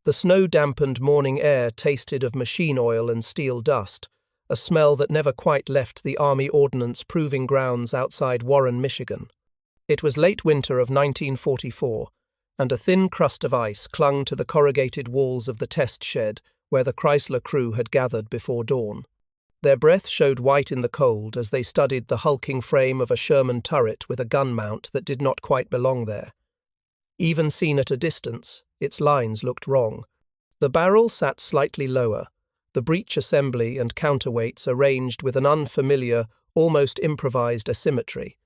The snow-dampened morning air tasted of machine oil and steel dust, a smell that never quite left the Army Ordnance proving grounds outside Warren, Michigan. It was late winter of 1944, and a thin crust of ice clung to the corrugated walls of the test shed where the Chrysler crew had gathered before dawn. Their breath showed white in the cold as they studied the hulking frame of a Sherman turret with a gun mount that did not quite belong there. Even seen at a distance, its lines looked wrong. The barrel sat slightly lower, the breech assembly and counterweights arranged with an unfamiliar, almost improvised asymmetry.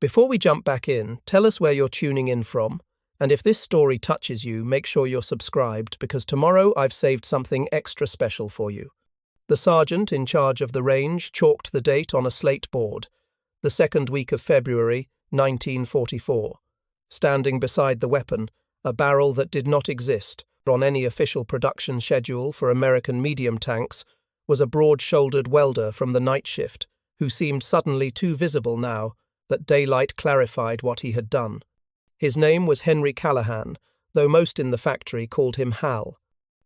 Before we jump back in, tell us where you're tuning in from, and if this story touches you, make sure you're subscribed because tomorrow I've saved something extra special for you. The sergeant in charge of the range chalked the date on a slate board, the second week of February, 1944. Standing beside the weapon, a barrel that did not exist on any official production schedule for American medium tanks, was a broad-shouldered welder from the night shift, who seemed suddenly too visible now that daylight clarified what he had done. His name was Henry Callahan, though most in the factory called him Hal.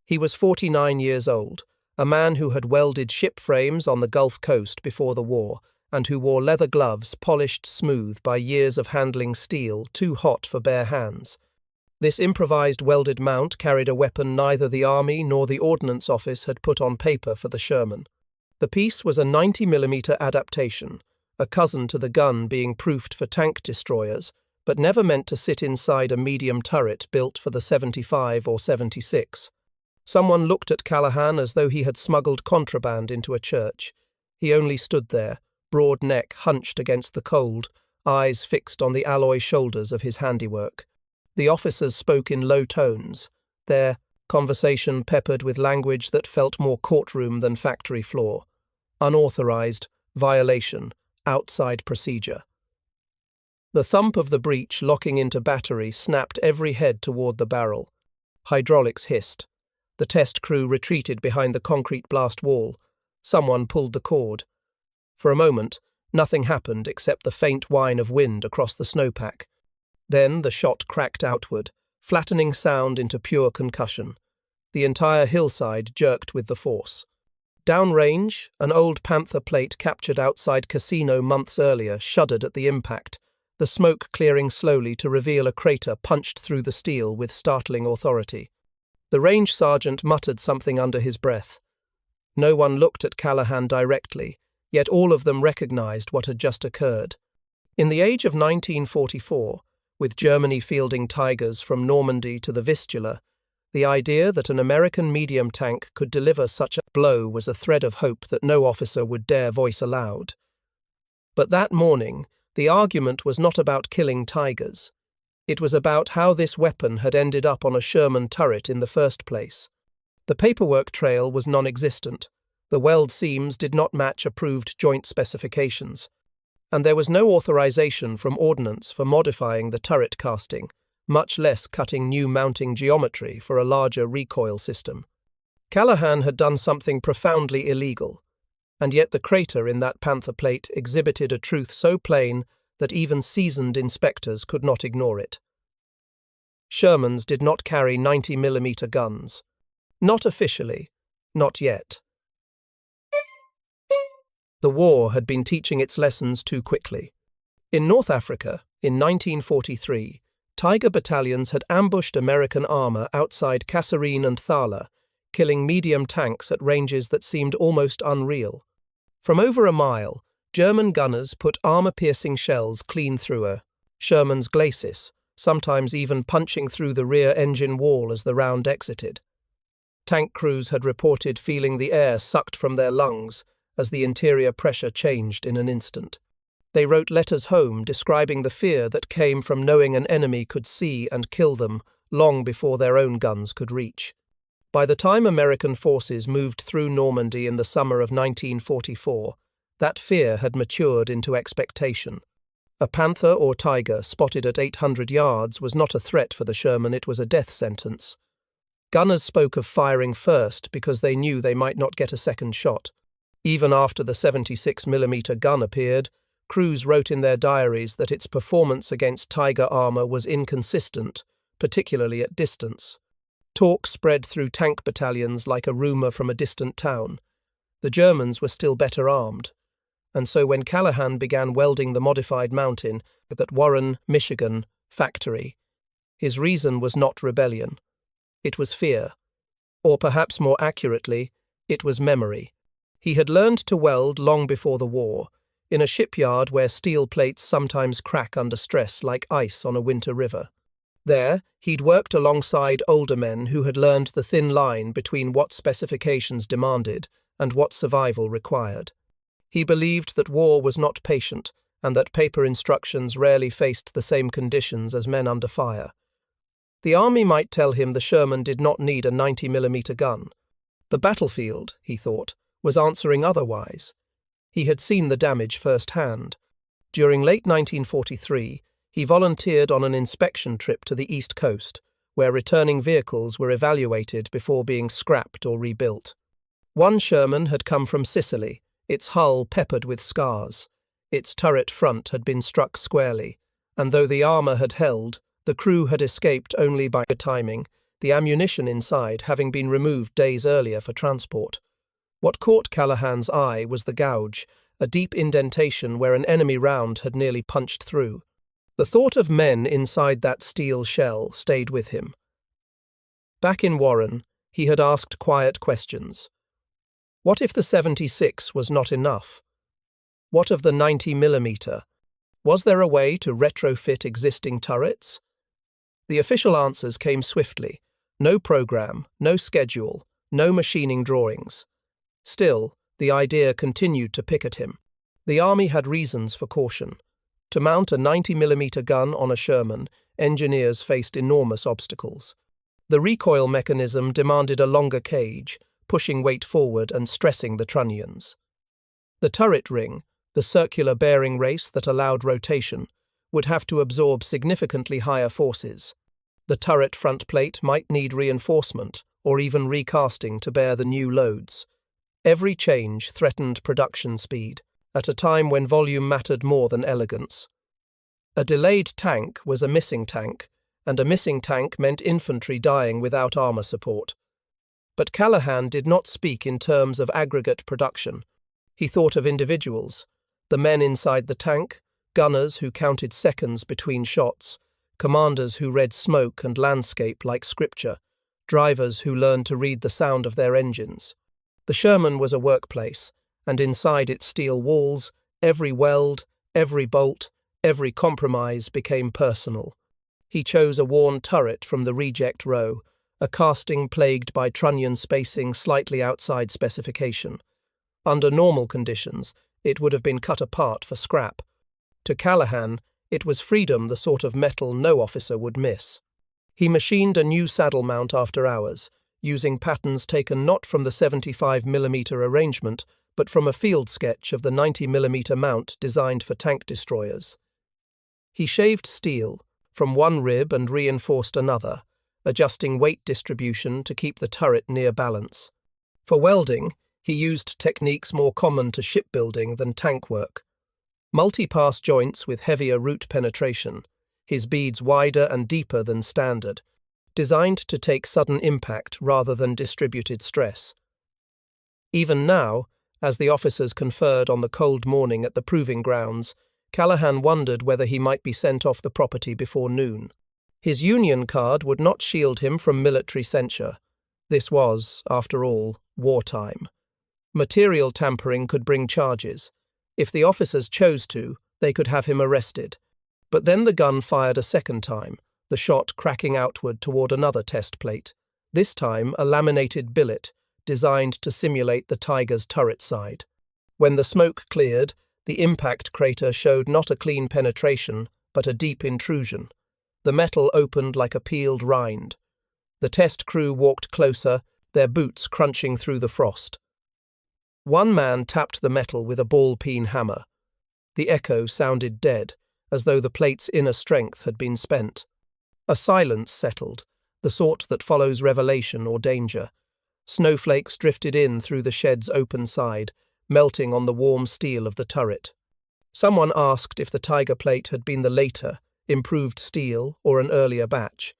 He was 49 years old, a man who had welded ship frames on the Gulf Coast before the war, and who wore leather gloves polished smooth by years of handling steel too hot for bare hands. This improvised welded mount carried a weapon neither the Army nor the Ordnance Office had put on paper for the Sherman. The piece was a 90mm adaptation, a cousin to the gun being proofed for tank destroyers, but never meant to sit inside a medium turret built for the 75 or 76. Someone looked at Callahan as though he had smuggled contraband into a church. He only stood there, broad neck hunched against the cold, eyes fixed on the alloy shoulders of his handiwork. The officers spoke in low tones, their conversation peppered with language that felt more courtroom than factory floor. Unauthorized, violation, outside procedure. The thump of the breech locking into battery snapped every head toward the barrel. Hydraulics hissed. The test crew retreated behind the concrete blast wall. Someone pulled the cord. For a moment, nothing happened except the faint whine of wind across the snowpack. Then the shot cracked outward, flattening sound into pure concussion. The entire hillside jerked with the force. Downrange, an old Panther plate captured outside Casino months earlier shuddered at the impact, the smoke clearing slowly to reveal a crater punched through the steel with startling authority. The range sergeant muttered something under his breath. No one looked at Callahan directly, yet all of them recognized what had just occurred. In the age of 1944, with Germany fielding Tigers from Normandy to the Vistula, the idea that an American medium tank could deliver such a blow was a thread of hope that no officer would dare voice aloud. But that morning, the argument was not about killing Tigers. It was about how this weapon had ended up on a Sherman turret in the first place. The paperwork trail was non-existent. The weld seams did not match approved joint specifications, and there was no authorization from Ordnance for modifying the turret casting, much less cutting new mounting geometry for a larger recoil system. Callahan had done something profoundly illegal, and yet the crater in that Panther plate exhibited a truth so plain that even seasoned inspectors could not ignore it. Shermans did not carry 90mm guns. Not officially. Not yet. The war had been teaching its lessons too quickly. In North Africa, in 1943, Tiger battalions had ambushed American armor outside Kasserine and Thala, killing medium tanks at ranges that seemed almost unreal. From over a mile, German gunners put armor-piercing shells clean through a Sherman's glacis, sometimes even punching through the rear engine wall as the round exited. Tank crews had reported feeling the air sucked from their lungs as the interior pressure changed in an instant. They wrote letters home describing the fear that came from knowing an enemy could see and kill them long before their own guns could reach. By the time American forces moved through Normandy in the summer of 1944, that fear had matured into expectation. A Panther or Tiger spotted at 800 yards was not a threat for the Sherman, it was a death sentence. Gunners spoke of firing first because they knew they might not get a second shot. Even after the 76mm gun appeared, crews wrote in their diaries that its performance against Tiger armor was inconsistent, particularly at distance. Talk spread through tank battalions like a rumour from a distant town. The Germans were still better armed, and so when Callahan began welding the modified mountain at that Warren, Michigan, factory, his reason was not rebellion. It was fear. Or perhaps more accurately, it was memory. He had learned to weld long before the war, in a shipyard where steel plates sometimes crack under stress like ice on a winter river. There, he'd worked alongside older men who had learned the thin line between what specifications demanded and what survival required. He believed that war was not patient and that paper instructions rarely faced the same conditions as men under fire. The army might tell him the Sherman did not need a 90mm gun. The battlefield, he thought, was answering otherwise. He had seen the damage firsthand. During late 1943, he volunteered on an inspection trip to the East Coast, where returning vehicles were evaluated before being scrapped or rebuilt. One Sherman had come from Sicily, its hull peppered with scars. Its turret front had been struck squarely, and though the armour had held, the crew had escaped only by timing, the ammunition inside having been removed days earlier for transport. What caught Callahan's eye was the gouge, a deep indentation where an enemy round had nearly punched through. The thought of men inside that steel shell stayed with him. Back in Warren, he had asked quiet questions. What if the 76 was not enough? What of the 90mm? Was there a way to retrofit existing turrets? The official answers came swiftly. No program, no schedule, no machining drawings. Still, the idea continued to pick at him. The army had reasons for caution. To mount a 90mm gun on a Sherman, engineers faced enormous obstacles. The recoil mechanism demanded a longer cage, pushing weight forward and stressing the trunnions. The turret ring, the circular bearing race that allowed rotation, would have to absorb significantly higher forces. The turret front plate might need reinforcement or even recasting to bear the new loads. Every change threatened production speed, at a time when volume mattered more than elegance. A delayed tank was a missing tank, and a missing tank meant infantry dying without armour support. But Callahan did not speak in terms of aggregate production. He thought of individuals, the men inside the tank, gunners who counted seconds between shots, commanders who read smoke and landscape like scripture, drivers who learned to read the sound of their engines. The Sherman was a workplace, and inside its steel walls, every weld, every bolt, every compromise became personal. He chose a worn turret from the reject row, a casting plagued by trunnion spacing slightly outside specification. Under normal conditions, it would have been cut apart for scrap. To Callahan, it was freedom, the sort of metal no officer would miss. He machined a new saddle mount after hours, using patterns taken not from the 75mm arrangement, but from a field sketch of the 90mm mount designed for tank destroyers. He shaved steel from one rib and reinforced another, adjusting weight distribution to keep the turret near balance. For welding, he used techniques more common to shipbuilding than tank work. Multi-pass joints with heavier root penetration, his beads wider and deeper than standard, designed to take sudden impact rather than distributed stress. Even now, as the officers conferred on the cold morning at the proving grounds, Callahan wondered whether he might be sent off the property before noon. His union card would not shield him from military censure. This was, after all, wartime. Material tampering could bring charges. If the officers chose to, they could have him arrested. But then the gun fired a second time, the shot cracking outward toward another test plate, this time a laminated billet designed to simulate the Tiger's turret side. When the smoke cleared, the impact crater showed not a clean penetration, but a deep intrusion. The metal opened like a peeled rind. The test crew walked closer, their boots crunching through the frost. One man tapped the metal with a ball-peen hammer. The echo sounded dead, as though the plate's inner strength had been spent. A silence settled, the sort that follows revelation or danger. Snowflakes drifted in through the shed's open side, melting on the warm steel of the turret. Someone asked if the Tiger plate had been the later, improved steel or an earlier batch.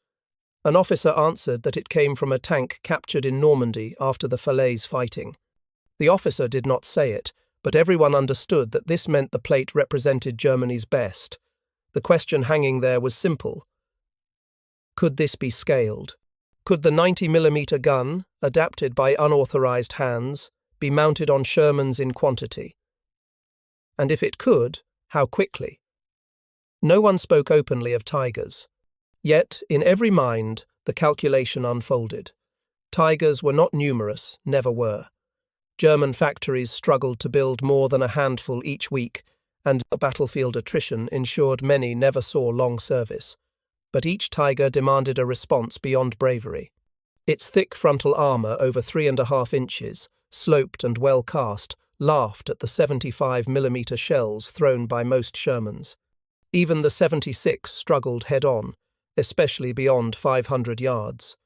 An officer answered that it came from a tank captured in Normandy after the Falaise fighting. The officer did not say it, but everyone understood that this meant the plate represented Germany's best. The question hanging there was simple. Could this be scaled? Could the 90mm gun, adapted by unauthorized hands, be mounted on Shermans in quantity? And if it could, how quickly? No one spoke openly of Tigers. Yet, in every mind, the calculation unfolded. Tigers were not numerous, never were. German factories struggled to build more than a handful each week, and battlefield attrition ensured many never saw long service. But each Tiger demanded a response beyond bravery. Its thick frontal armour over 3.5 inches, sloped and well cast, laughed at the 75mm shells thrown by most Shermans. Even the 76 struggled head-on, especially beyond 500 yards.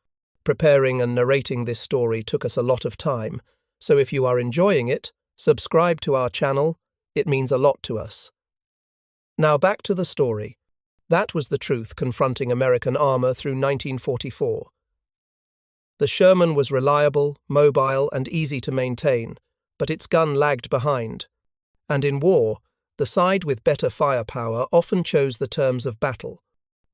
Preparing and narrating this story took us a lot of time, so if you are enjoying it, subscribe to our channel. It means a lot to us. Now back to the story. That was the truth confronting American armour through 1944. The Sherman was reliable, mobile, and easy to maintain, but its gun lagged behind. And in war, the side with better firepower often chose the terms of battle.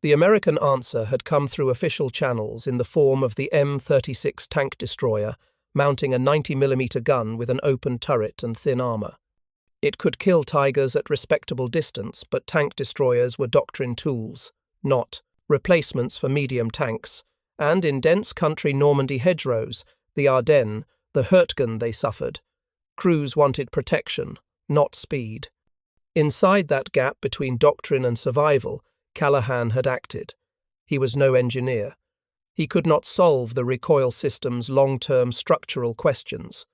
The American answer had come through official channels in the form of the M36 tank destroyer, mounting a 90mm gun with an open turret and thin armour. It could kill Tigers at respectable distance, but tank destroyers were doctrine tools, not replacements for medium tanks, and in dense country Normandy hedgerows, the Ardennes, the Hurtgen they suffered. Crews wanted protection, not speed. Inside that gap between doctrine and survival, Callahan had acted. He was no engineer. He could not solve the recoil system's long-term structural questions.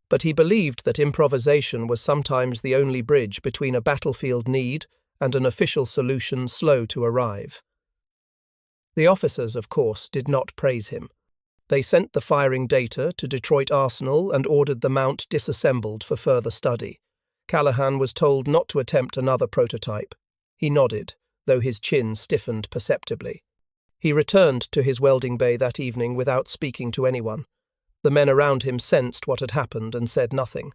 But he believed that improvisation was sometimes the only bridge between a battlefield need and an official solution slow to arrive. The officers, of course, did not praise him. They sent the firing data to Detroit Arsenal and ordered the mount disassembled for further study. Callahan was told not to attempt another prototype. He nodded, though his chin stiffened perceptibly. He returned to his welding bay that evening without speaking to anyone. The men around him sensed what had happened and said nothing.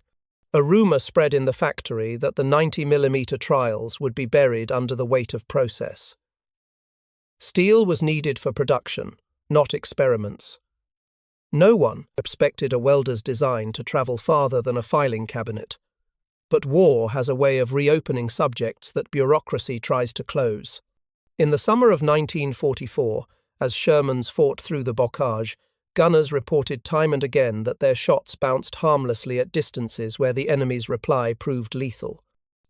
A rumour spread in the factory that the 90mm trials would be buried under the weight of process. Steel was needed for production, not experiments. No one expected a welder's design to travel farther than a filing cabinet. But war has a way of reopening subjects that bureaucracy tries to close. In the summer of 1944, as Shermans fought through the bocage, gunners reported time and again that their shots bounced harmlessly at distances where the enemy's reply proved lethal.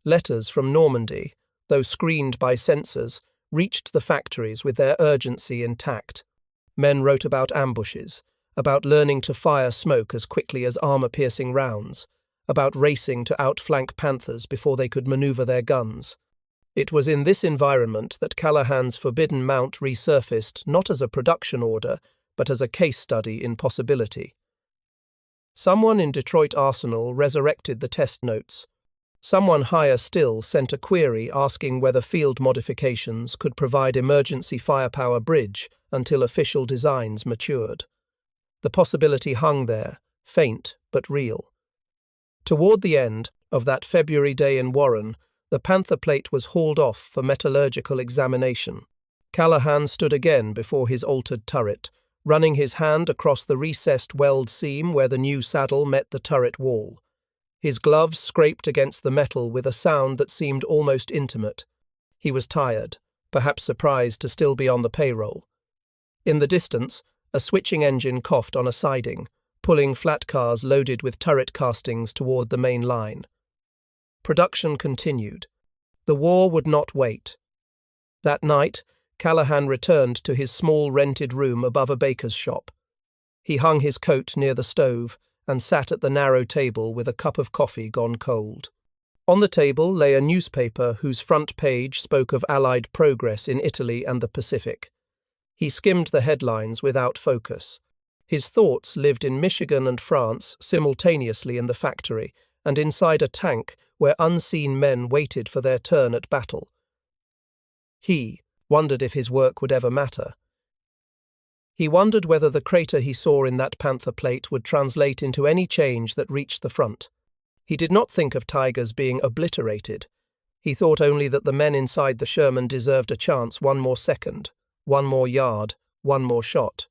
Letters from Normandy, though screened by sensors, reached the factories with their urgency intact. Men wrote about ambushes, about learning to fire smoke as quickly as armor-piercing rounds, about racing to outflank Panthers before they could maneuver their guns. It was in this environment that Callahan's forbidden mount resurfaced not as a production order, but as a case study in possibility. Someone in Detroit Arsenal resurrected the test notes. Someone higher still sent a query asking whether field modifications could provide emergency firepower bridge until official designs matured. The possibility hung there, faint but real. Toward the end of that February day in Warren, the Panther plate was hauled off for metallurgical examination. Callahan stood again before his altered turret, running his hand across the recessed weld seam where the new saddle met the turret wall. His gloves scraped against the metal with a sound that seemed almost intimate. He was tired, perhaps surprised to still be on the payroll. In the distance, a switching engine coughed on a siding, pulling flat cars loaded with turret castings toward the main line. Production continued. The war would not wait. That night, Callahan returned to his small rented room above a baker's shop. He hung his coat near the stove and sat at the narrow table with a cup of coffee gone cold. On the table lay a newspaper whose front page spoke of Allied progress in Italy and the Pacific. He skimmed the headlines without focus. His thoughts lived in Michigan and France simultaneously in the factory and inside a tank where unseen men waited for their turn at battle. He wondered if his work would ever matter. He wondered whether the crater he saw in that panther plate would translate into any change that reached the front. He did not think of tigers being obliterated. He thought only that the men inside the Sherman deserved a chance, one more second, one more yard, one more shot.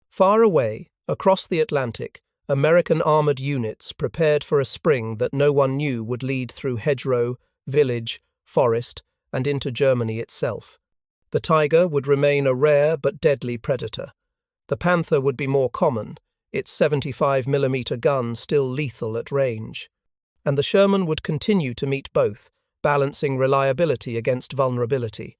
Far away, across the Atlantic, American armored units prepared for a spring that no one knew would lead through hedgerow, village, forest, and into Germany itself. The tiger would remain a rare but deadly predator. The panther would be more common, its 75mm gun still lethal at range. And the Sherman would continue to meet both, balancing reliability against vulnerability.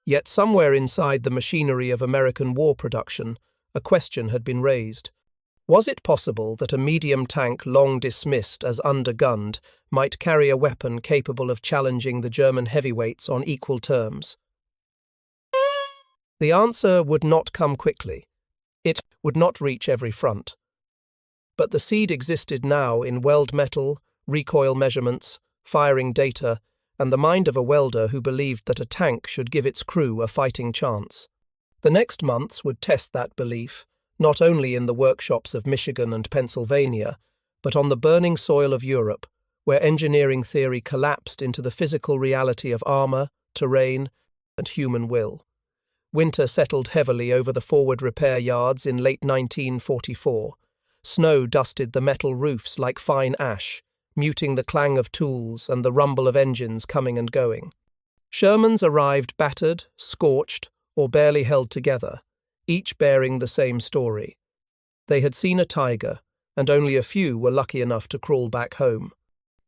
Yet somewhere inside the machinery of American war production, a question had been raised. Was it possible that a medium tank long dismissed as undergunned might carry a weapon capable of challenging the German heavyweights on equal terms? The answer would not come quickly. It would not reach every front. But the seed existed now in weld metal, recoil measurements, firing data, and the mind of a welder who believed that a tank should give its crew a fighting chance. The next months would test that belief, not only in the workshops of Michigan and Pennsylvania, but on the burning soil of Europe, where engineering theory collapsed into the physical reality of armor, terrain, and human will. Winter settled heavily over the forward repair yards in late 1944. Snow dusted the metal roofs like fine ash, muting the clang of tools and the rumble of engines coming and going. Shermans arrived battered, scorched, or barely held together, each bearing the same story. They had seen a tiger, and only a few were lucky enough to crawl back home.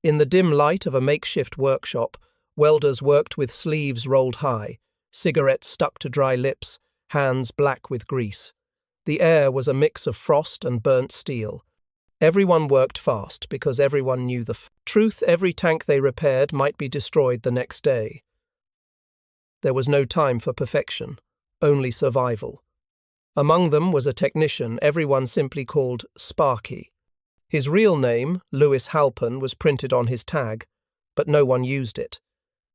In the dim light of a makeshift workshop, welders worked with sleeves rolled high, cigarettes stuck to dry lips, hands black with grease. The air was a mix of frost and burnt steel. Everyone worked fast because everyone knew the truth. Every tank they repaired might be destroyed the next day. There was no time for perfection, only survival. Among them was a technician everyone simply called Sparky. His real name, Louis Halpin, was printed on his tag, but no one used it.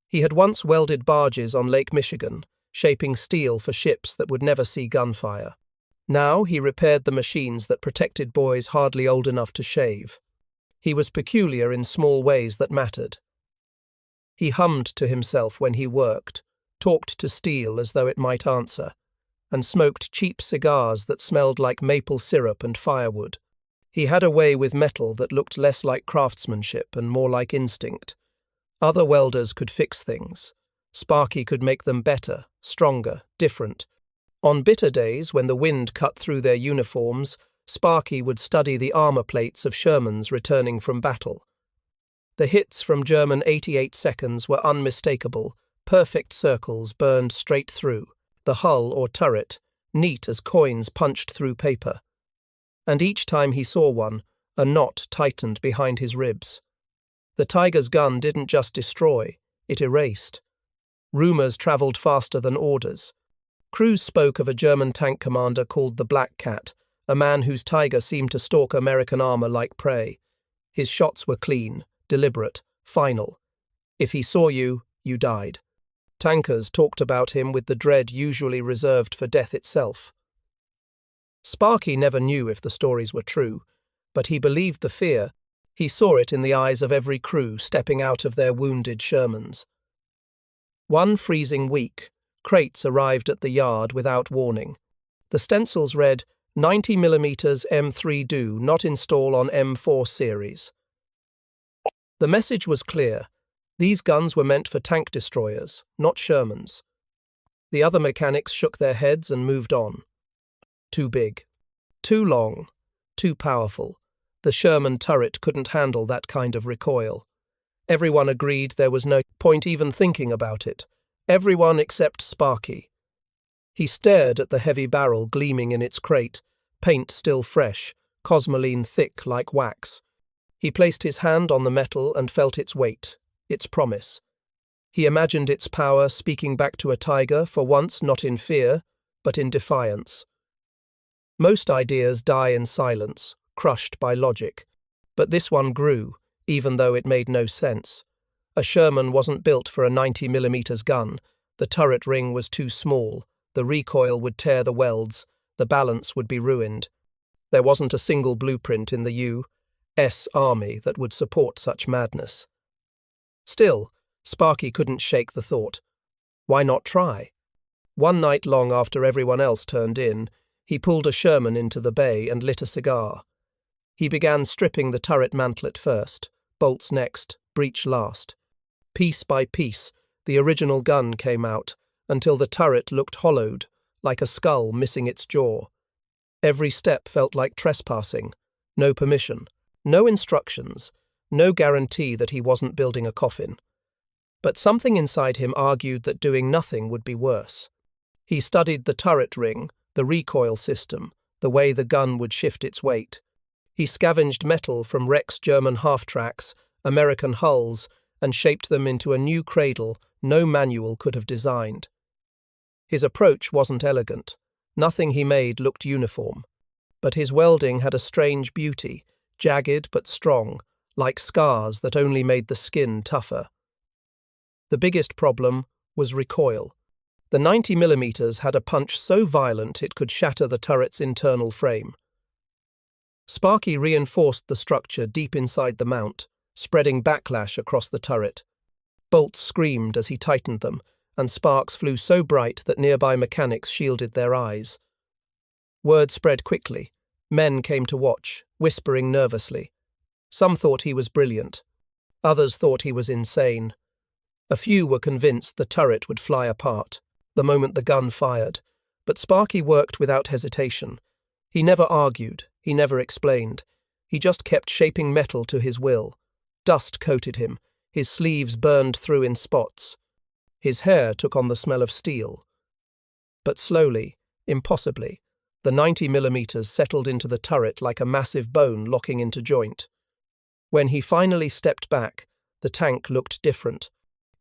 He had once welded barges on Lake Michigan, shaping steel for ships that would never see gunfire. Now he repaired the machines that protected boys hardly old enough to shave. He was peculiar in small ways that mattered. He hummed to himself when he worked, talked to steel as though it might answer, and smoked cheap cigars that smelled like maple syrup and firewood. He had a way with metal that looked less like craftsmanship and more like instinct. Other welders could fix things. Sparky could make them better, stronger, different. On bitter days, when the wind cut through their uniforms, Sparky would study the armor plates of Shermans returning from battle. The hits from German 88 seconds were unmistakable, perfect circles burned straight through, the hull or turret, neat as coins punched through paper. And each time he saw one, a knot tightened behind his ribs. The Tiger's gun didn't just destroy, it erased. Rumors traveled faster than orders. Crews spoke of a German tank commander called the Black Cat, a man whose Tiger seemed to stalk American armor like prey. His shots were clean, deliberate, final. If he saw you, you died. Tankers talked about him with the dread usually reserved for death itself. Sparky never knew if the stories were true, but he believed the fear. He saw it in the eyes of every crew stepping out of their wounded Shermans. One freezing week, crates arrived at the yard without warning. The stencils read, 90mm M3 do not install on M4 series. The message was clear. These guns were meant for tank destroyers, not Shermans. The other mechanics shook their heads and moved on. Too big. Too long. Too powerful. The Sherman turret couldn't handle that kind of recoil. Everyone agreed there was no point even thinking about it. Everyone except Sparky. He stared at the heavy barrel gleaming in its crate, paint still fresh, cosmoline thick like wax. He placed his hand on the metal and felt its weight, its promise. He imagined its power speaking back to a tiger, for once not in fear, but in defiance. Most ideas die in silence, crushed by logic. But this one grew, even though it made no sense. A Sherman wasn't built for a 90mm gun. The turret ring was too small. The recoil would tear the welds, the balance would be ruined. There wasn't a single blueprint in the U.S. Army that would support such madness. Still, Sparky couldn't shake the thought. Why not try? One night long after everyone else turned in, he pulled a Sherman into the bay and lit a cigar. He began stripping the turret mantlet first, bolts next, breech last. Piece by piece, the original gun came out, until the turret looked hollowed, like a skull missing its jaw. Every step felt like trespassing. No permission, no instructions, no guarantee that he wasn't building a coffin. But something inside him argued that doing nothing would be worse. He studied the turret ring, the recoil system, the way the gun would shift its weight. He scavenged metal from wrecks, German half-tracks, American hulls, and shaped them into a new cradle no manual could have designed. His approach wasn't elegant. Nothing he made looked uniform. But his welding had a strange beauty, jagged but strong, like scars that only made the skin tougher. The biggest problem was recoil. The 90mm had a punch so violent it could shatter the turret's internal frame. Sparky reinforced the structure deep inside the mount, spreading backlash across the turret. Bolts screamed as he tightened them, and sparks flew so bright that nearby mechanics shielded their eyes. Word spread quickly. Men came to watch, whispering nervously. Some thought he was brilliant. Others thought he was insane. A few were convinced the turret would fly apart the moment the gun fired, but Sparky worked without hesitation. He never argued, he never explained. He just kept shaping metal to his will. Dust coated him, his sleeves burned through in spots. His hair took on the smell of steel. But slowly, impossibly, the 90mm settled into the turret like a massive bone locking into joint. When he finally stepped back, the tank looked different.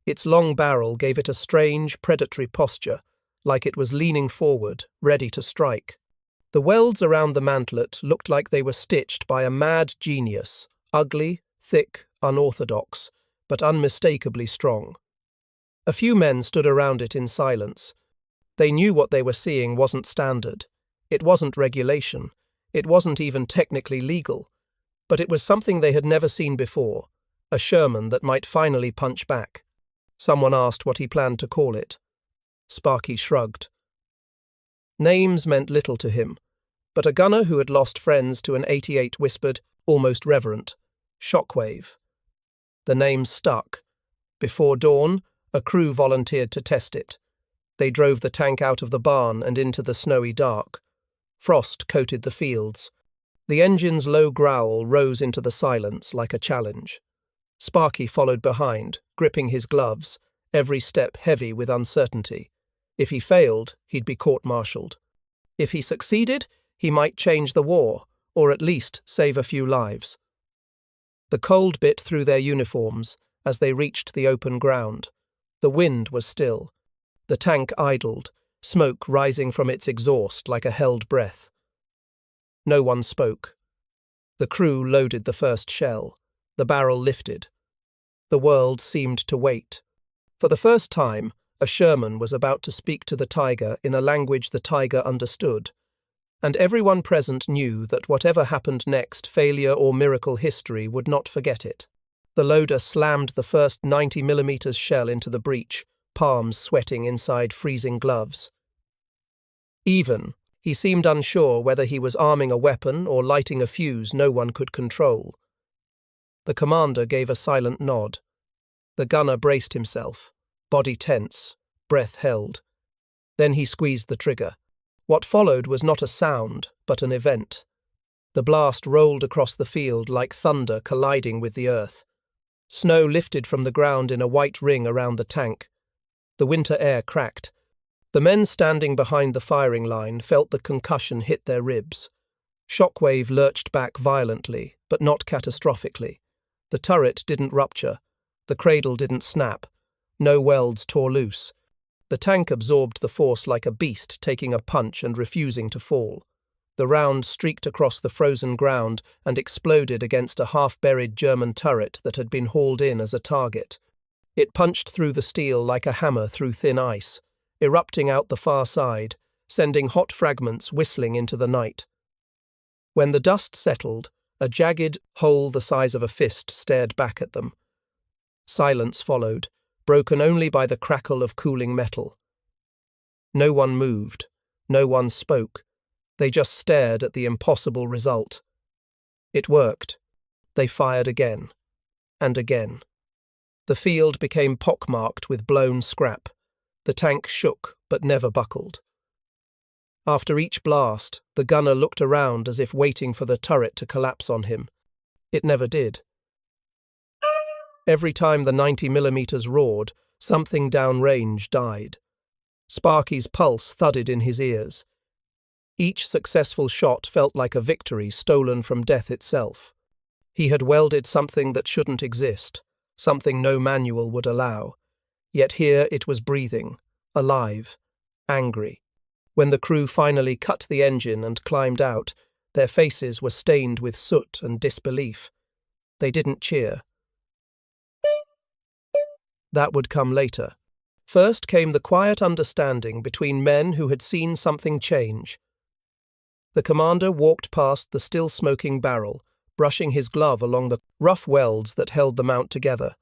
Its long barrel gave it a strange, predatory posture, like it was leaning forward, ready to strike. The welds around the mantlet looked like they were stitched by a mad genius, ugly, thick, unorthodox, but unmistakably strong. A few men stood around it in silence. They knew what they were seeing wasn't standard. It wasn't regulation. It wasn't even technically legal. But it was something they had never seen before, a Sherman that might finally punch back. Someone asked what he planned to call it. Sparky shrugged. Names meant little to him, but a gunner who had lost friends to an 88 whispered, almost reverent, "Shockwave." The name stuck. Before dawn, a crew volunteered to test it. They drove the tank out of the barn and into the snowy dark. Frost coated the fields. The engine's low growl rose into the silence like a challenge. Sparky followed behind, gripping his gloves, every step heavy with uncertainty. If he failed, he'd be court-martialed. If he succeeded, he might change the war, or at least save a few lives. The cold bit through their uniforms as they reached the open ground. The wind was still. The tank idled, smoke rising from its exhaust like a held breath. No one spoke. The crew loaded the first shell. The barrel lifted. The world seemed to wait. For the first time, a Sherman was about to speak to the tiger in a language the tiger understood. And everyone present knew that whatever happened next, failure or miracle history would not forget it. The loader slammed the first 90mm shell into the breech, palms sweating inside freezing gloves. He seemed unsure whether he was arming a weapon or lighting a fuse no one could control. The commander gave a silent nod. The gunner braced himself, body tense, breath held. Then he squeezed the trigger. What followed was not a sound, but an event. The blast rolled across the field like thunder colliding with the earth. Snow lifted from the ground in a white ring around the tank. The winter air cracked. The men standing behind the firing line felt the concussion hit their ribs. Shockwave lurched back violently, but not catastrophically. The turret didn't rupture. The cradle didn't snap. No welds tore loose. The tank absorbed the force like a beast taking a punch and refusing to fall. The round streaked across the frozen ground and exploded against a half-buried German turret that had been hauled in as a target. It punched through the steel like a hammer through thin ice. erupting out the far side, sending hot fragments whistling into the night. When the dust settled, a jagged hole the size of a fist stared back at them. Silence followed, broken only by the crackle of cooling metal. No one moved, no one spoke. They just stared at the impossible result. It worked. They fired again, and again. The field became pockmarked with blown scrap. The tank shook, but never buckled. After each blast, the gunner looked around as if waiting for the turret to collapse on him. It never did. Every time the 90mm roared, something downrange died. Sparky's pulse thudded in his ears. Each successful shot felt like a victory stolen from death itself. He had welded something that shouldn't exist, something no manual would allow. Yet here it was breathing, alive, angry. When the crew finally cut the engine and climbed out, their faces were stained with soot and disbelief. They didn't cheer. That would come later. First came the quiet understanding between men who had seen something change. The commander walked past the still smoking barrel, brushing his glove along the rough welds that held the mount together.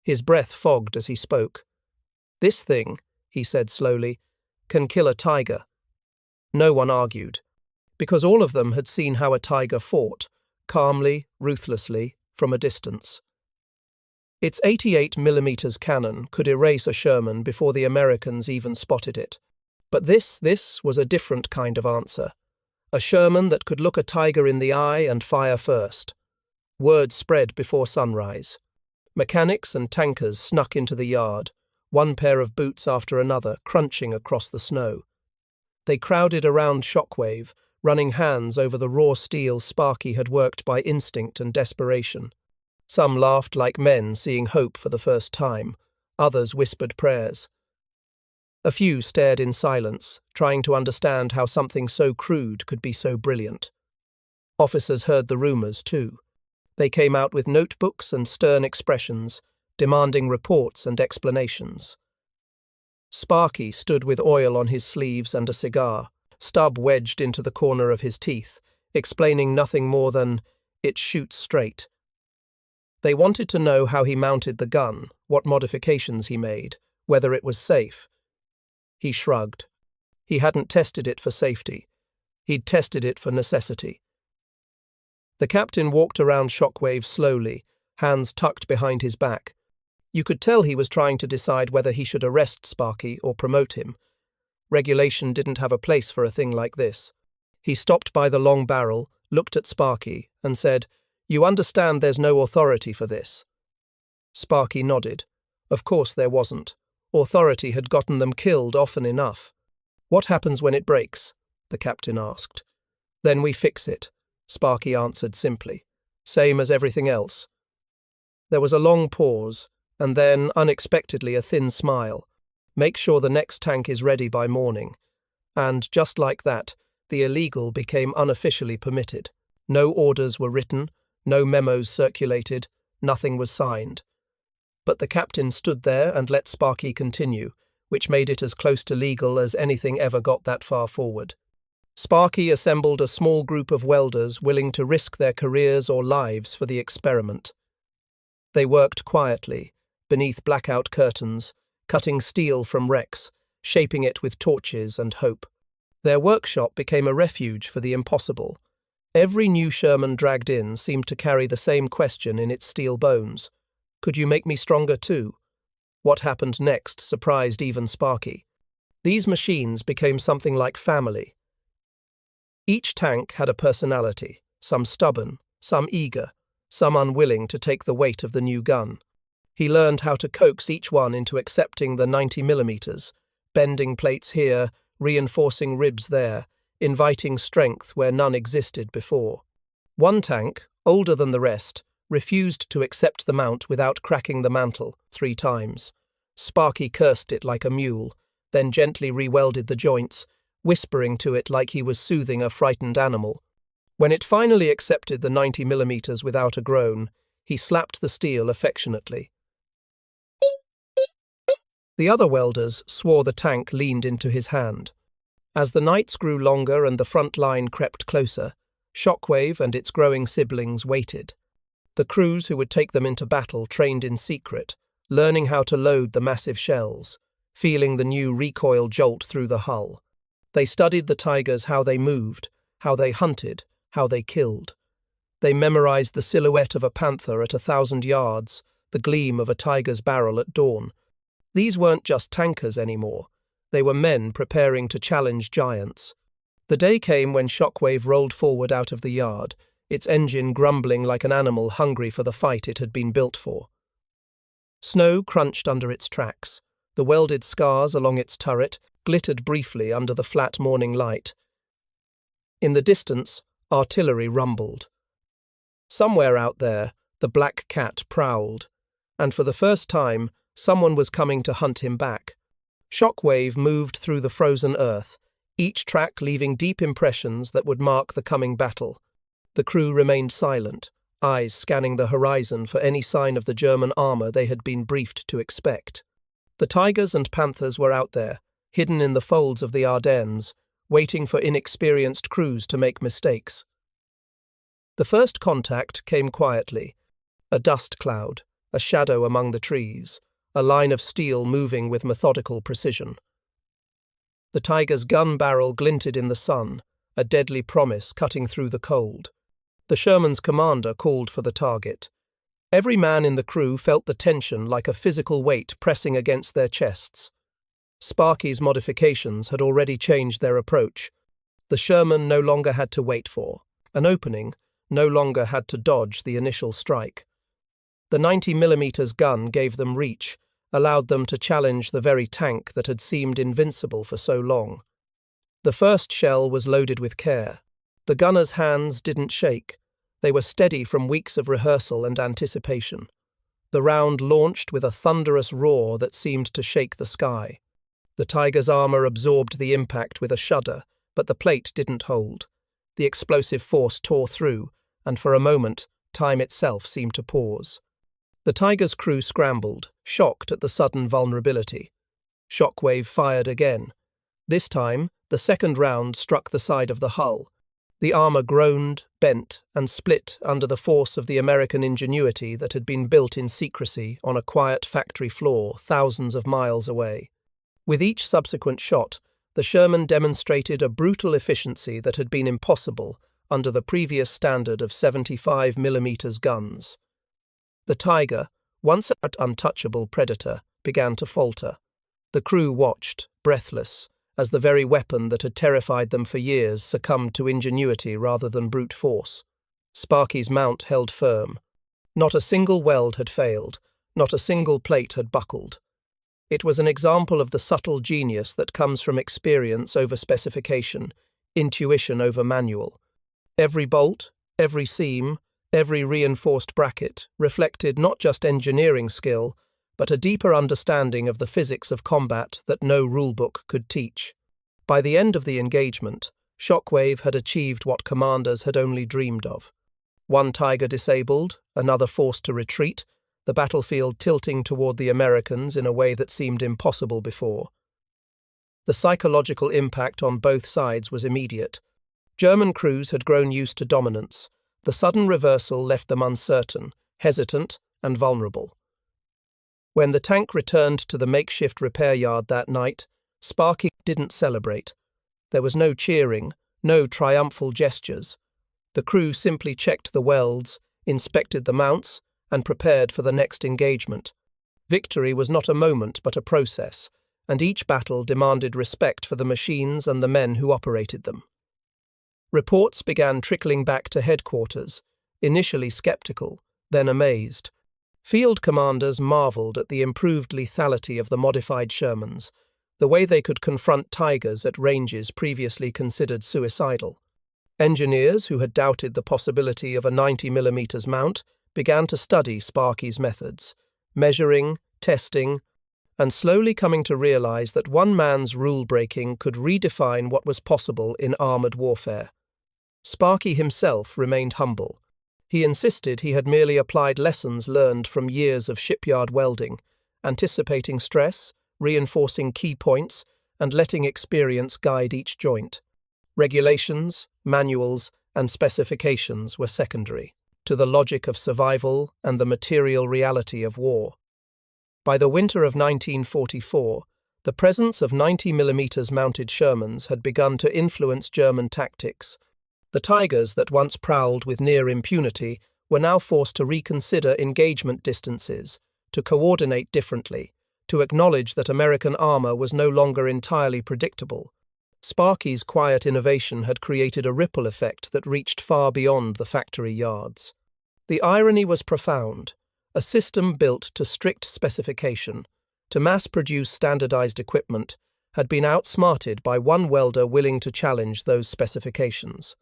His breath fogged as he spoke. "This thing," he said slowly, "can kill a tiger." No one argued, because all of them had seen how a tiger fought, calmly, ruthlessly, from a distance. Its 88mm cannon could erase a Sherman before the Americans even spotted it. But this was a different kind of answer. A Sherman that could look a tiger in the eye and fire first. Word spread before sunrise. Mechanics and tankers snuck into the yard, one pair of boots after another crunching across the snow. They crowded around Shockwave, running hands over the raw steel Sparky had worked by instinct and desperation. Some laughed like men seeing hope for the first time. Others whispered prayers. A few stared in silence, trying to understand how something so crude could be so brilliant. Officers heard the rumors, too. They came out with notebooks and stern expressions, demanding reports and explanations. Sparky stood with oil on his sleeves and a cigar, stub wedged into the corner of his teeth, explaining nothing more than, "It shoots straight." They wanted to know how he mounted the gun, what modifications he made, whether it was safe. He shrugged. He hadn't tested it for safety. He'd tested it for necessity. The captain walked around Shockwave slowly, hands tucked behind his back. You could tell he was trying to decide whether he should arrest Sparky or promote him. Regulation didn't have a place for a thing like this. He stopped by the long barrel, looked at Sparky, and said, "You understand there's no authority for this?" Sparky nodded. Of course there wasn't. Authority had gotten them killed often enough. "What happens when it breaks?" the captain asked. "Then we fix it," Sparky answered simply. "Same as everything else." There was a long pause, and then, unexpectedly, a thin smile. "Make sure the next tank is ready by morning." And, just like that, the illegal became unofficially permitted. No orders were written, no memos circulated, nothing was signed. But the captain stood there and let Sparky continue, which made it as close to legal as anything ever got that far forward. Sparky assembled a small group of welders willing to risk their careers or lives for the experiment. They worked quietly, beneath blackout curtains, cutting steel from wrecks, shaping it with torches and hope. Their workshop became a refuge for the impossible. Every new Sherman dragged in seemed to carry the same question in its steel bones. Could you make me stronger too? What happened next surprised even Sparky. These machines became something like family. Each tank had a personality, some stubborn, some eager, some unwilling to take the weight of the new gun. He learned how to coax each one into accepting the 90mm, bending plates here, reinforcing ribs there, inviting strength where none existed before. One tank, older than the rest, refused to accept the mount without cracking the mantle 3 times. Sparky cursed it like a mule, then gently re-welded the joints, whispering to it like he was soothing a frightened animal. When it finally accepted the 90mm without a groan, he slapped the steel affectionately. The other welders swore the tank leaned into his hand. As the nights grew longer and the front line crept closer, Shockwave and its growing siblings waited. The crews who would take them into battle trained in secret, learning how to load the massive shells, feeling the new recoil jolt through the hull. They studied the Tigers, how they moved, how they hunted, how they killed. They memorized the silhouette of a panther at 1,000 yards, the gleam of a tiger's barrel at dawn. These weren't just tankers anymore. They were men preparing to challenge giants. The day came when Shockwave rolled forward out of the yard, its engine grumbling like an animal hungry for the fight it had been built for. Snow crunched under its tracks. The welded scars along its turret glittered briefly under the flat morning light. In the distance, artillery rumbled. Somewhere out there, the black cat prowled, and for the first time, someone was coming to hunt him back. Shockwave moved through the frozen earth, each track leaving deep impressions that would mark the coming battle. The crew remained silent, eyes scanning the horizon for any sign of the German armor they had been briefed to expect. The Tigers and Panthers were out there, hidden in the folds of the Ardennes, waiting for inexperienced crews to make mistakes. The first contact came quietly, a dust cloud, a shadow among the trees, a line of steel moving with methodical precision. The Tiger's gun barrel glinted in the sun, a deadly promise cutting through the cold. The Sherman's commander called for the target. Every man in the crew felt the tension like a physical weight pressing against their chests. Sparky's modifications had already changed their approach. The Sherman no longer had to wait for an opening, no longer had to dodge the initial strike. The 90mm gun gave them reach, allowed them to challenge the very tank that had seemed invincible for so long. The first shell was loaded with care. The gunner's hands didn't shake. They were steady from weeks of rehearsal and anticipation. The round launched with a thunderous roar that seemed to shake the sky. The Tiger's armor absorbed the impact with a shudder, but the plate didn't hold. The explosive force tore through, and for a moment, time itself seemed to pause. The Tiger's crew scrambled, shocked at the sudden vulnerability. Shockwave fired again. This time, the second round struck the side of the hull. The armor groaned, bent, and split under the force of the American ingenuity that had been built in secrecy on a quiet factory floor thousands of miles away. With each subsequent shot, the Sherman demonstrated a brutal efficiency that had been impossible under the previous standard of 75mm guns. The Tiger, once an untouchable predator, began to falter. The crew watched, breathless, as the very weapon that had terrified them for years succumbed to ingenuity rather than brute force. Sparky's mount held firm. Not a single weld had failed, not a single plate had buckled. It was an example of the subtle genius that comes from experience over specification, intuition over manual. Every bolt, every seam, every reinforced bracket reflected not just engineering skill, but a deeper understanding of the physics of combat that no rulebook could teach. By the end of the engagement, Shockwave had achieved what commanders had only dreamed of. One Tiger disabled, another forced to retreat, the battlefield tilting toward the Americans in a way that seemed impossible before. The psychological impact on both sides was immediate. German crews had grown used to dominance. The sudden reversal left them uncertain, hesitant, and vulnerable. When the tank returned to the makeshift repair yard that night, Sparky didn't celebrate. There was no cheering, no triumphal gestures. The crew simply checked the welds, inspected the mounts, and prepared for the next engagement. Victory was not a moment but a process, and each battle demanded respect for the machines and the men who operated them. Reports began trickling back to headquarters, initially skeptical, then amazed. Field commanders marveled at the improved lethality of the modified Shermans, the way they could confront Tigers at ranges previously considered suicidal. Engineers who had doubted the possibility of a 90mm mount began to study Sparky's methods, measuring, testing, and slowly coming to realize that one man's rule-breaking could redefine what was possible in armored warfare. Sparky himself remained humble. He insisted he had merely applied lessons learned from years of shipyard welding, anticipating stress, reinforcing key points and letting experience guide each joint. Regulations, manuals, and specifications were secondary to the logic of survival and the material reality of war. By the winter of 1944, the presence of 90mm mounted Shermans had begun to influence German tactics. The Tigers that once prowled with near impunity were now forced to reconsider engagement distances, to coordinate differently, to acknowledge that American armor was no longer entirely predictable. Sparky's quiet innovation had created a ripple effect that reached far beyond the factory yards. The irony was profound. A system built to strict specification, to mass-produce standardized equipment, had been outsmarted by one welder willing to challenge those specifications.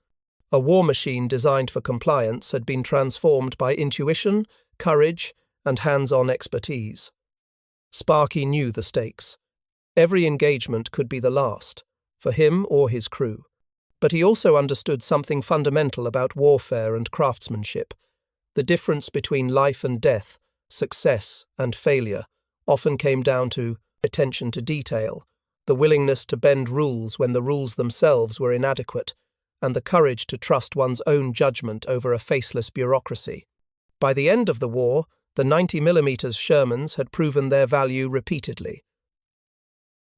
A war machine designed for compliance had been transformed by intuition, courage, and hands-on expertise. Sparky knew the stakes. Every engagement could be the last, for him or his crew. But he also understood something fundamental about warfare and craftsmanship. The difference between life and death, success and failure, often came down to attention to detail, the willingness to bend rules when the rules themselves were inadequate, and the courage to trust one's own judgment over a faceless bureaucracy. By the end of the war, the 90mm Shermans had proven their value repeatedly.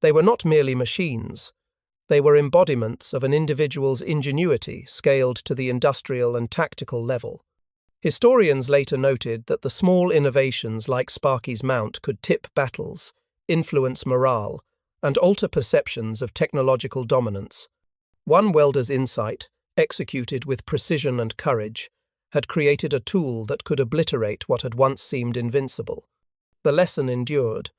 They were not merely machines. They were embodiments of an individual's ingenuity scaled to the industrial and tactical level. Historians later noted that the small innovations like Sparky's mount could tip battles, influence morale, and alter perceptions of technological dominance. One welder's insight, executed with precision and courage, had created a tool that could obliterate what had once seemed invincible. The lesson endured.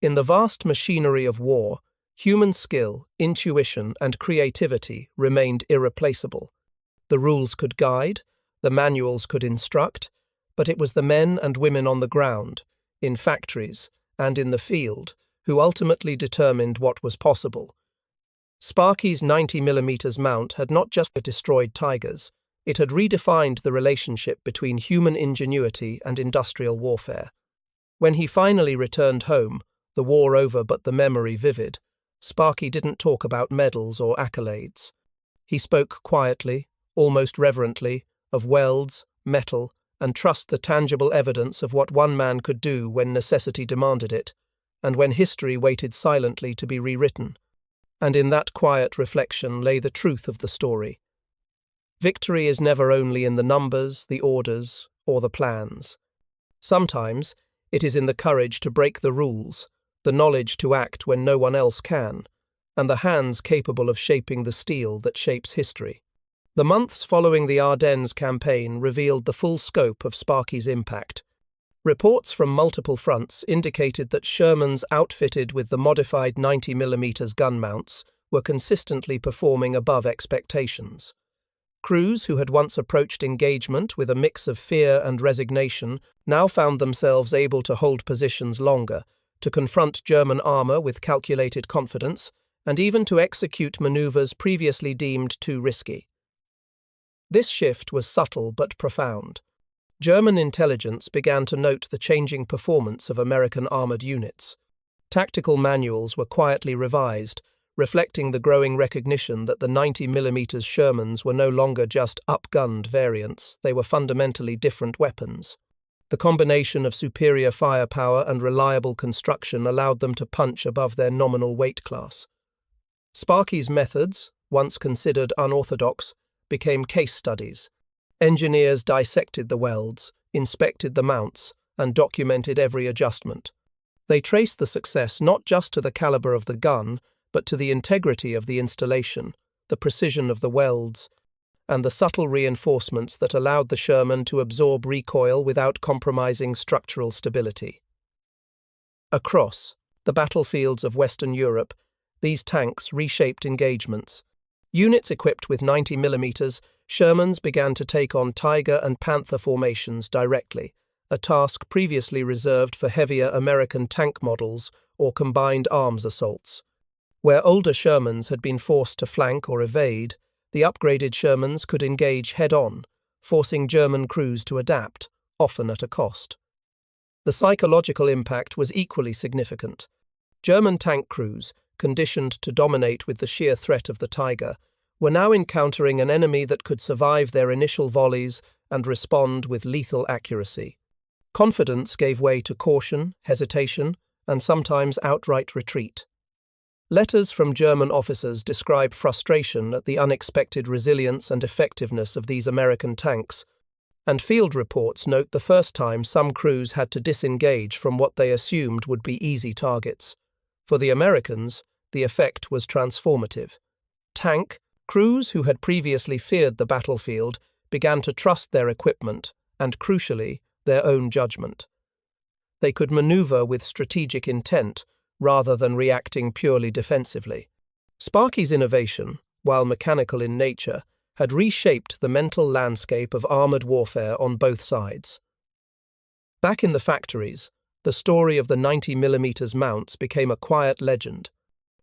In the vast machinery of war, human skill, intuition, and creativity remained irreplaceable. The rules could guide, the manuals could instruct, but it was the men and women on the ground, in factories, and in the field, who ultimately determined what was possible. Sparky's 90mm mount had not just destroyed Tigers, it had redefined the relationship between human ingenuity and industrial warfare. When he finally returned home, the war over but the memory vivid, Sparky didn't talk about medals or accolades. He spoke quietly, almost reverently, of welds, metal, and trust the tangible evidence of what one man could do when necessity demanded it, and when history waited silently to be rewritten. And in that quiet reflection lay the truth of the story. Victory is never only in the numbers, the orders, or the plans. Sometimes it is in the courage to break the rules, the knowledge to act when no one else can, and the hands capable of shaping the steel that shapes history. The months following the Ardennes campaign revealed the full scope of Sparky's impact. Reports from multiple fronts indicated that Shermans outfitted with the modified 90mm gun mounts were consistently performing above expectations. Crews who had once approached engagement with a mix of fear and resignation now found themselves able to hold positions longer, to confront German armor with calculated confidence, and even to execute maneuvers previously deemed too risky. This shift was subtle but profound. German intelligence began to note the changing performance of American armored units. Tactical manuals were quietly revised, reflecting the growing recognition that the 90mm Shermans were no longer just up-gunned variants, they were fundamentally different weapons. The combination of superior firepower and reliable construction allowed them to punch above their nominal weight class. Sparky's methods, once considered unorthodox, became case studies. Engineers dissected the welds, inspected the mounts, and documented every adjustment. They traced the success not just to the caliber of the gun, but to the integrity of the installation, the precision of the welds, and the subtle reinforcements that allowed the Sherman to absorb recoil without compromising structural stability. Across the battlefields of Western Europe, these tanks reshaped engagements. Units equipped with 90mm, Shermans began to take on Tiger and Panther formations directly, a task previously reserved for heavier American tank models or combined arms assaults. Where older Shermans had been forced to flank or evade, the upgraded Shermans could engage head-on, forcing German crews to adapt, often at a cost. The psychological impact was equally significant. German tank crews, conditioned to dominate with the sheer threat of the Tiger, were now encountering an enemy that could survive their initial volleys and respond with lethal accuracy. Confidence gave way to caution, hesitation, and sometimes outright retreat. Letters from German officers describe frustration at the unexpected resilience and effectiveness of these American tanks, and field reports note the first time some crews had to disengage from what they assumed would be easy targets. For the Americans, the effect was transformative. Tank crews who had previously feared the battlefield began to trust their equipment and, crucially, their own judgment. They could maneuver with strategic intent rather than reacting purely defensively. Sparky's innovation, while mechanical in nature, had reshaped the mental landscape of armored warfare on both sides. Back in the factories, the story of the 90mm mounts became a quiet legend.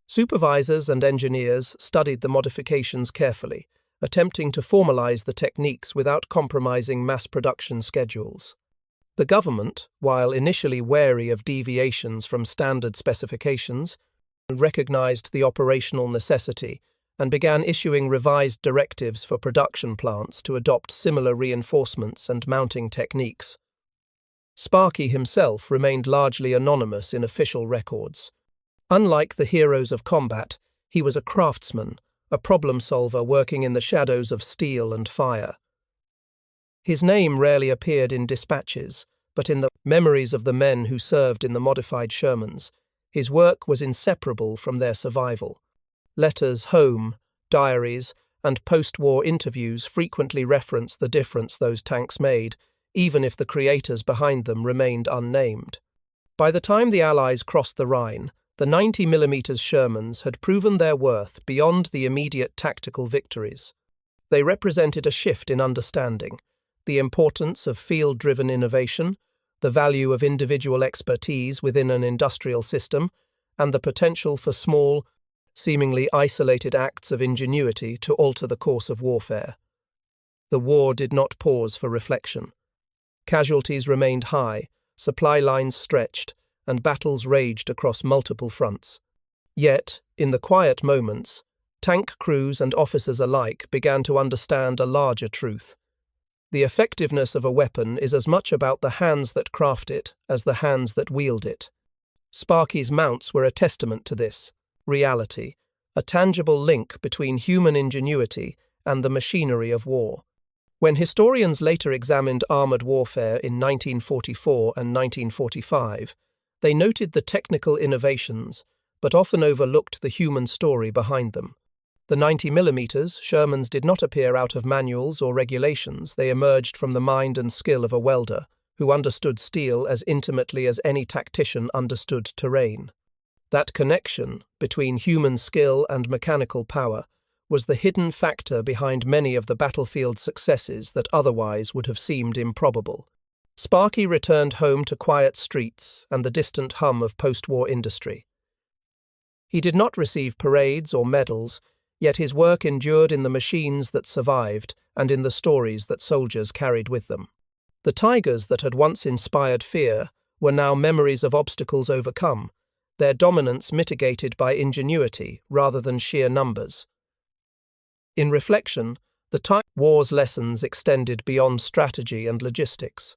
Supervisors and engineers studied the modifications carefully, attempting to formalize the techniques without compromising mass production schedules. The government, while initially wary of deviations from standard specifications, recognized the operational necessity and began issuing revised directives for production plants to adopt similar reinforcements and mounting techniques. Sparky himself remained largely anonymous in official records. Unlike the heroes of combat, he was a craftsman, a problem solver working in the shadows of steel and fire. His name rarely appeared in dispatches, but in the memories of the men who served in the modified Shermans, his work was inseparable from their survival. Letters home, diaries, and post-war interviews frequently reference the difference those tanks made, even if the creators behind them remained unnamed. By the time the Allies crossed the Rhine, the 90mm Shermans had proven their worth beyond the immediate tactical victories. They represented a shift in understanding, the importance of field-driven innovation, the value of individual expertise within an industrial system, and the potential for small, seemingly isolated acts of ingenuity to alter the course of warfare. The war did not pause for reflection. Casualties remained high, supply lines stretched, and battles raged across multiple fronts. Yet, in the quiet moments, tank crews and officers alike began to understand a larger truth. The effectiveness of a weapon is as much about the hands that craft it as the hands that wield it. Sparky's mounts were a testament to this reality, a tangible link between human ingenuity and the machinery of war. When historians later examined armored warfare in 1944 and 1945, they noted the technical innovations, but often overlooked the human story behind them. The 90mm Shermans did not appear out of manuals or regulations. They emerged from the mind and skill of a welder, who understood steel as intimately as any tactician understood terrain. That connection between human skill and mechanical power was the hidden factor behind many of the battlefield successes that otherwise would have seemed improbable. Sparky returned home to quiet streets and the distant hum of post-war industry. He did not receive parades or medals, yet his work endured in the machines that survived and in the stories that soldiers carried with them. The tigers that had once inspired fear were now memories of obstacles overcome, their dominance mitigated by ingenuity rather than sheer numbers. In reflection, the war's lessons extended beyond strategy and logistics.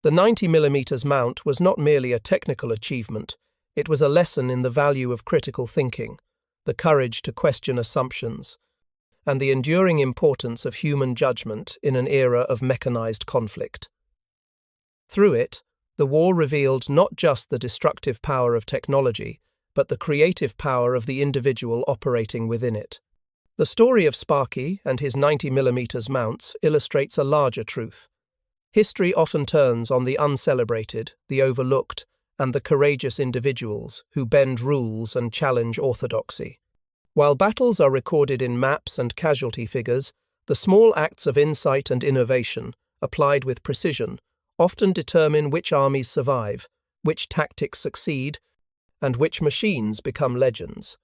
The 90mm mount was not merely a technical achievement, it was a lesson in the value of critical thinking, the courage to question assumptions, and the enduring importance of human judgment in an era of mechanized conflict. Through it, the war revealed not just the destructive power of technology, but the creative power of the individual operating within it. The story of Sparky and his 90mm mounts illustrates a larger truth. History often turns on the uncelebrated, the overlooked, and the courageous individuals who bend rules and challenge orthodoxy. While battles are recorded in maps and casualty figures, the small acts of insight and innovation, applied with precision, often determine which armies survive, which tactics succeed, and which machines become legends.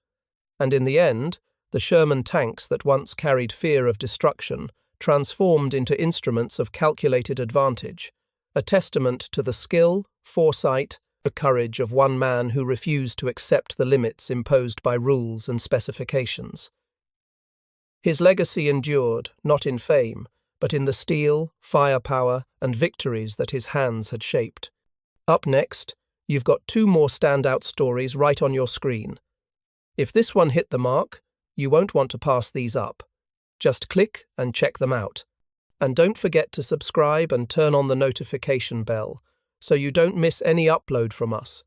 And in the end, the Sherman tanks that once carried fear of destruction transformed into instruments of calculated advantage, a testament to the skill, foresight, The courage of one man who refused to accept the limits imposed by rules and specifications. His legacy endured, not in fame, but in the steel, firepower, and victories that his hands had shaped. Up next, you've got two more standout stories right on your screen. If this one hit the mark, you won't want to pass these up. Just click and check them out. And don't forget to subscribe and turn on the notification bell so you don't miss any upload from us.